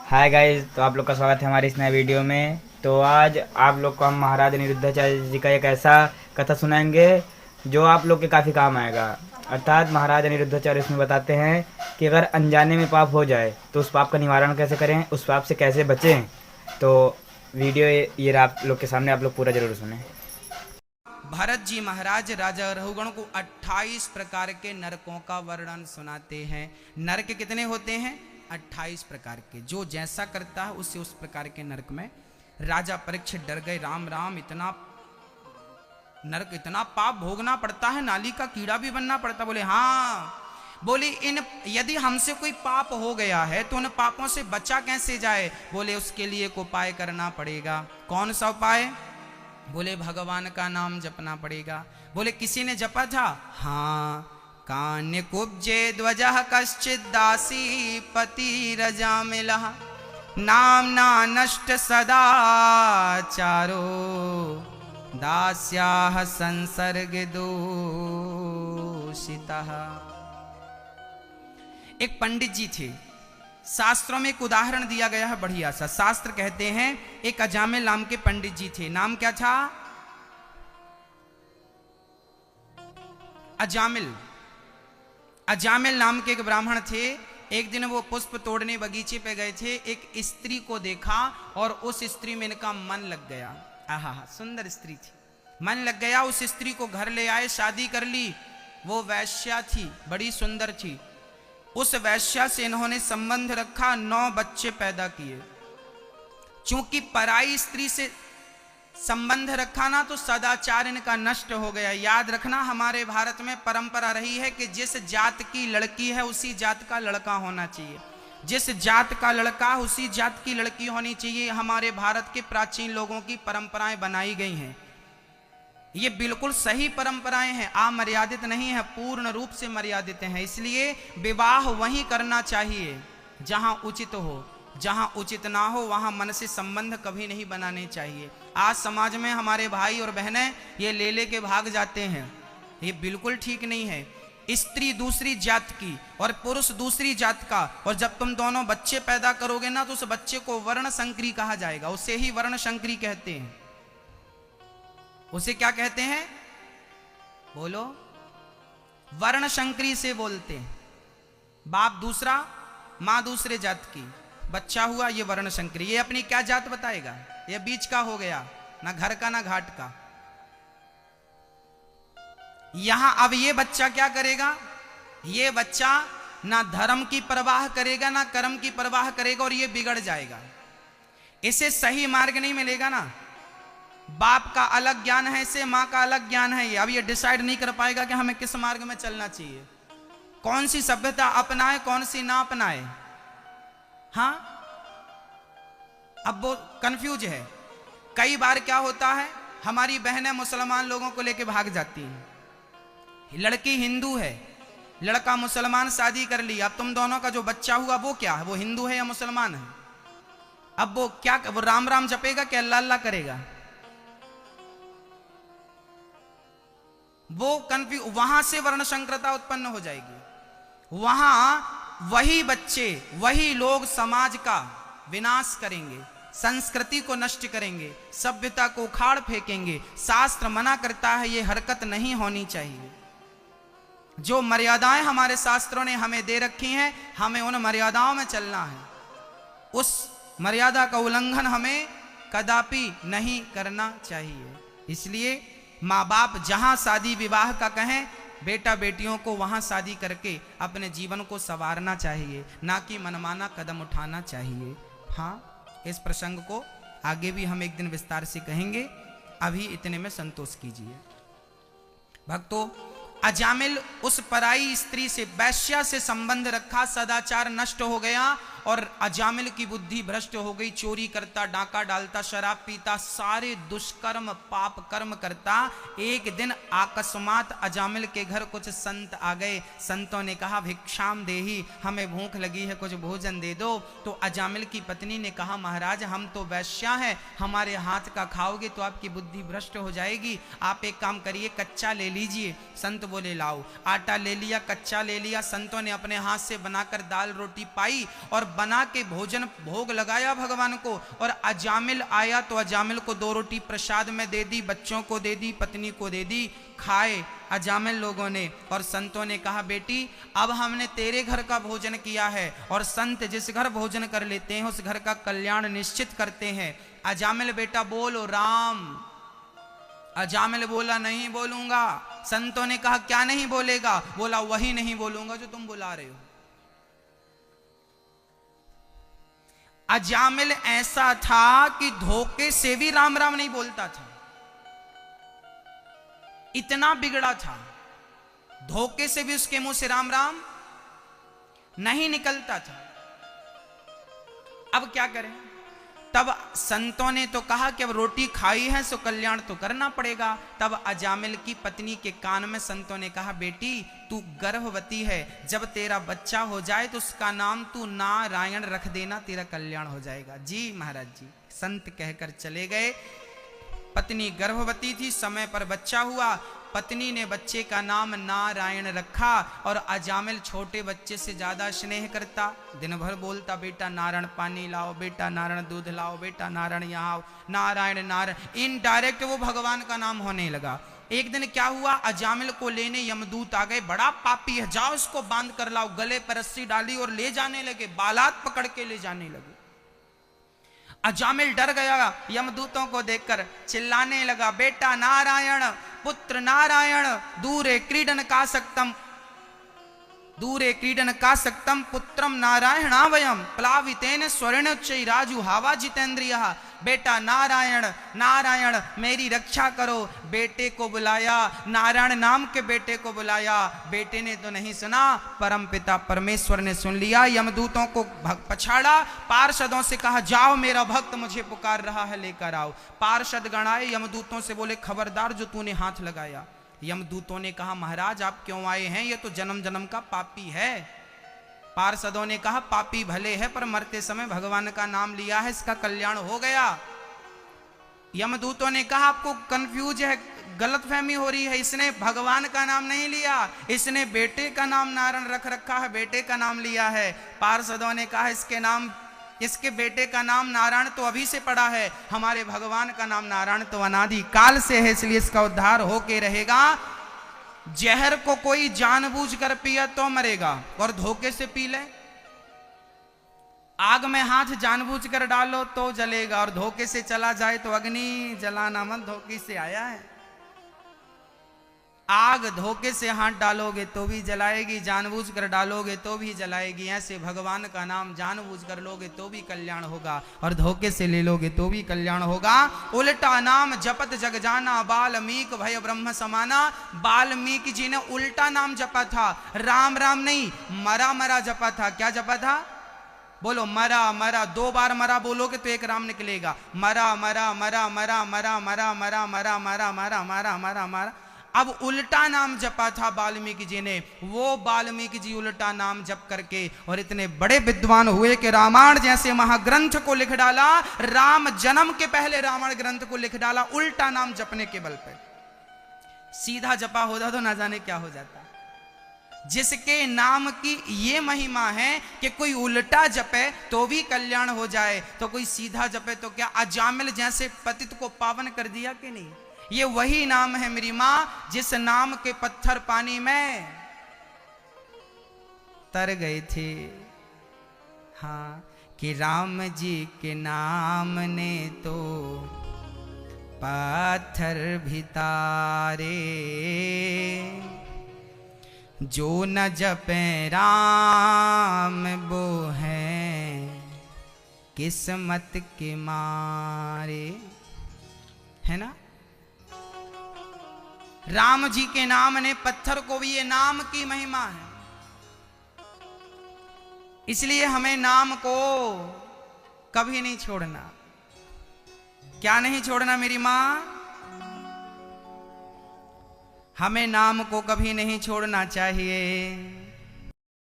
Hi guys, तो आप लोग का स्वागत है हमारे इस नए वीडियो में। तो आज आप लोग को हम महाराज अनिरुद्धाचार्य जी का एक ऐसा कथा सुनाएंगे जो आप लोग के काफ़ी काम आएगा। अर्थात महाराज अनिरुद्धाचार्य इसमें बताते हैं कि अगर अनजाने में पाप हो जाए तो उस पाप का निवारण कैसे करें, उस पाप से कैसे बचें। तो वीडियो ये आप लोग के सामने, आप लोग पूरा ज़रूर सुने। भरत जी महाराज राजा रघुगण को 28 प्रकार के नरकों का वर्णन सुनाते हैं। नरक कितने होते हैं? 28 प्रकार के। जो जैसा करता है उससे उस प्रकार के नरक में। राजा परीक्षित डर गए। राम राम, इतना नरक, इतना पाप भोगना पड़ता है, नाली का कीड़ा भी बनना पड़ता। बोले हाँ। बोले इन यदि हमसे कोई पाप हो गया है तो उन पापों से बचा कैसे जाए? बोले उसके लिए एक उपाय करना पड़ेगा। कौन सा उपाय? बोले भगवान का नाम जपना पड़ेगा। बोले किसी ने जपा था? हाँ। कान्य कुब्जे ध्वजः कश्चित दासी पति रजा मिला नामना नष्ट सदाचारो दास्याः संसर्ग दूषितः। एक पंडित जी थे। शास्त्रों में एक उदाहरण दिया गया है बढ़िया सा। शास्त्र कहते हैं एक अजामिल नाम के पंडित जी थे। नाम क्या था? अजामिल। अजामिल नाम के एक ब्राह्मण थे। एक दिन वो पुष्प तोड़ने बगीचे पे गए थे। एक स्त्री को देखा और उस स्त्री में इनका मन लग गया। आहा, सुंदर स्त्री थी, मन लग गया। उस स्त्री को घर ले आए, शादी कर ली। वो वैश्या थी, बड़ी सुंदर थी। उस वैश्या से इन्होंने संबंध रखा, 9 बच्चे पैदा किए। चूंकि पराई स्त्री से संबंध रखा ना, तो सदाचार इनका नष्ट हो गया। याद रखना, हमारे भारत में परंपरा रही है कि जिस जात की लड़की है उसी जात का लड़का होना चाहिए, जिस जात का लड़का उसी जात की लड़की होनी चाहिए। हमारे भारत के प्राचीन लोगों की परंपराएं बनाई गई हैं। ये बिल्कुल सही परंपराएं हैं, अमर्यादित नहीं है, पूर्ण रूप से मर्यादित हैं। इसलिए विवाह वहीं करना चाहिए जहां उचित हो। जहां उचित ना हो वहां मन से संबंध कभी नहीं बनाने चाहिए। आज समाज में हमारे भाई और बहनें ये ले के भाग जाते हैं। ये बिल्कुल ठीक नहीं है। स्त्री दूसरी जात की और पुरुष दूसरी जात का, और जब तुम दोनों बच्चे पैदा करोगे ना तो उस बच्चे को वर्ण संकरी कहा जाएगा। उसे ही वर्ण संकरी कहते हैं। उसे क्या कहते हैं? बोलो। वर्ण संकरी से बोलते हैं। बाप दूसरा, मां दूसरे जात की, बच्चा हुआ ये वर्ण संकरी। ये अपनी क्या जात बताएगा? ये बीच का हो गया, ना घर का ना घाट का। यहां अब ये बच्चा क्या करेगा? ये बच्चा ना धर्म की परवाह करेगा ना कर्म की परवाह करेगा, और ये बिगड़ जाएगा। इसे सही मार्ग नहीं मिलेगा ना। बाप का अलग ज्ञान है इसे, मां का अलग ज्ञान है। ये अब ये डिसाइड नहीं कर पाएगा कि हमें किस मार्ग में चलना चाहिए, कौन सी सभ्यता अपनाए कौन सी ना अपनाए। हाँ, अब वो कंफ्यूज है। कई बार क्या होता है, हमारी बहनें मुसलमान लोगों को लेके भाग जाती हैं। लड़की हिंदू है, लड़का मुसलमान, शादी कर ली। अब तुम दोनों का जो बच्चा हुआ वो क्या है? वो हिंदू है या मुसलमान है? अब वो क्या, वो राम राम जपेगा कि अल्लाह अल्लाह करेगा? वो कंफ्यूज। वहां से वर्ण संकरता उत्पन्न हो जाएगी। वहां वही बच्चे, वही लोग समाज का विनाश करेंगे, संस्कृति को नष्ट करेंगे, सभ्यता को उखाड़ फेंकेंगे। शास्त्र मना करता है ये हरकत नहीं होनी चाहिए। जो मर्यादाएं हमारे शास्त्रों ने हमें दे रखी हैं, हमें उन मर्यादाओं में चलना है। उस मर्यादा का उल्लंघन हमें कदापि नहीं करना चाहिए। इसलिए माँ बाप जहां शादी विवाह का कहें, बेटा बेटियों को वहां शादी करके अपने जीवन को संवारना चाहिए, ना कि मनमाना कदम उठाना चाहिए। हाँ, इस प्रसंग को आगे भी हम एक दिन विस्तार से कहेंगे। अभी इतने में संतोष कीजिए। भक्तों, अजामिल उस पराई स्त्री से, वैश्या से संबंध रखा, सदाचार नष्ट हो गया और अजामिल की बुद्धि भ्रष्ट हो गई। चोरी करता, डाका डालता, शराब पीता, सारे दुष्कर्म पाप कर्म करता। एक दिन अकस्मात अजामिल के घर कुछ संत आ गए। संतों ने कहा भिक्षाम देही, हमें भूख लगी है, कुछ भोजन दे दो। तो अजामिल की पत्नी ने कहा महाराज हम तो वैश्या हैं, हमारे हाथ का खाओगे तो आपकी बुद्धि भ्रष्ट हो जाएगी। आप एक काम करिए, कच्चा ले लीजिए। संत बोले लाओ। आटा ले लिया, कच्चा ले लिया। संतों ने अपने हाथ से बनाकर दाल रोटी पाई और बना के भोजन भोग लगाया भगवान को। और अजामिल आया तो अजामिल को 2 रोटी प्रसाद में दे दी, बच्चों को दे दी, पत्नी को दे दी, खाए अजामिल लोगों ने। और संतों ने कहा बेटी अब हमने तेरे घर का भोजन किया है और संत जिस घर भोजन कर लेते हैं उस घर का कल्याण निश्चित करते हैं। अजामिल बेटा बोलो राम। अजामिल बोला नहीं बोलूंगा। संतों ने कहा क्या नहीं बोलेगा? बोला वही नहीं बोलूंगा जो तुम बुला रहे हो। अजामिल ऐसा था कि धोखे से भी राम राम नहीं बोलता था, इतना बिगड़ा था। धोखे से भी उसके मुंह से राम राम नहीं निकलता था। अब क्या करें? तब संतों ने तो कहा कि अब रोटी खाई है सो कल्याण तो करना पड़ेगा। तब अजामिल की पत्नी के कान में संतों ने कहा बेटी तू गर्भवती है, जब तेरा बच्चा हो जाए तो उसका नाम तू नारायण रख देना, तेरा कल्याण हो जाएगा। जी महाराज जी। संत कहकर चले गए। पत्नी गर्भवती थी, समय पर बच्चा हुआ। पत्नी ने बच्चे का नाम नारायण रखा और अजामिल छोटे बच्चे से ज्यादा स्नेह करता। दिन भर बोलता बेटा नारायण पानी लाओ, बेटा नारायण दूध लाओ, बेटा नारायण यहाँ आओ, नारायण नारायण। इनडायरेक्ट वो भगवान का नाम होने लगा। एक दिन क्या हुआ, अजामिल को लेने यमदूत आ गए। बड़ा पापी है, जाओ इसको बांध कर लाओ। गले पर रस्सी डाली और ले जाने लगे, बालात पकड़ के ले जाने लगे। अजामिल डर गया, यमदूतों को देखकर चिल्लाने लगा बेटा नारायण, पुत्र नारायण, दूरे क्रीडन कासक्तम, दूरे क्रीडन कासक्तम पुत्रम नारायणावयम प्लावितेन स्वर्णोच्चै राजू हावा जितेंद्रियः। बेटा नारायण नारायण मेरी रक्षा करो। बेटे को बुलाया, नारायण नाम के बेटे को बुलाया। बेटे ने तो नहीं सुना, परम पिता परमेश्वर ने सुन लिया। यमदूतों को पछाड़ा, पार्षदों से कहा जाओ मेरा भक्त मुझे पुकार रहा है, लेकर आओ। पार्षद गण आए, यमदूतों से बोले खबरदार जो तूने हाथ लगाया। यमदूतों ने कहा महाराज आप क्यों आए हैं, ये तो जन्म जन्म का पापी है। पार्षदों ने कहा पापी भले है पर मरते समय भगवान का नाम लिया है, इसका कल्याण हो गया। यमदूतों ने कहा आपको कंफ्यूज है, गलतफहमी हो रही है, इसने भगवान का नाम नहीं लिया, इसने बेटे का नाम नारायण रख रखा है, बेटे का नाम लिया है। पार्षदों ने कहा इसके बेटे का नाम नारायण तो अभी से पड़ा है, हमारे भगवान का नाम नारायण तो अनादि काल से है, इसलिए इसका उद्धार होके रहेगा। जहर को कोई जानबूझकर पिया तो मरेगा और धोखे से पी ले। आग में हाथ जानबूझकर डालो तो जलेगा और धोखे से चला जाए तो अग्नि जलाना मत, धोखे से आया है। आग धोखे से हाथ डालोगे तो भी जलाएगी, जानबूझकर डालोगे तो भी जलाएगी। ऐसे भगवान का नाम जानबूझकर लोगे तो भी कल्याण होगा और धोखे से ले लोगे तो भी कल्याण होगा। उल्टा नाम जपत जग जाना, बाल्मीक भय ब्रह्म समाना। बाल्मीकि जी ने उल्टा नाम जपा था, राम राम नहीं मरा मरा जपा था। क्या जपा था? बोलो मरा मरा। 2 बार मरा बोलोगे तो 1 राम निकलेगा। मरा मरा मरा मरा मरा मरा मरा मरा मरा मरा मरा मरा मरा। अब उल्टा नाम जपा था वाल्मीकि जी ने। वो वाल्मीकि जी उल्टा नाम जप करके और इतने बड़े विद्वान हुए कि रामायण जैसे महाग्रंथ को लिख डाला। राम जन्म के पहले रामायण ग्रंथ को लिख डाला उल्टा नाम जपने के बल पे। सीधा जपा होता तो ना जाने क्या हो जाता। जिसके नाम की ये महिमा है कि कोई उल्टा जपे तो भी कल्याण हो जाए, तो कोई सीधा जपे तो क्या। अजामिल जैसे पतित को पावन कर दिया कि नहीं। ये वही नाम है मेरी मां जिस नाम के पत्थर पानी में तर गए थे। हाँ कि राम जी के नाम ने तो पत्थर भी तारे, जो न जपे राम वो है किस्मत के मारे। है ना। राम जी के नाम ने पत्थर को भी, ये नाम की महिमा है। इसलिए हमें नाम को कभी नहीं छोड़ना। क्या नहीं छोड़ना मेरी मां? हमें नाम को कभी नहीं छोड़ना चाहिए।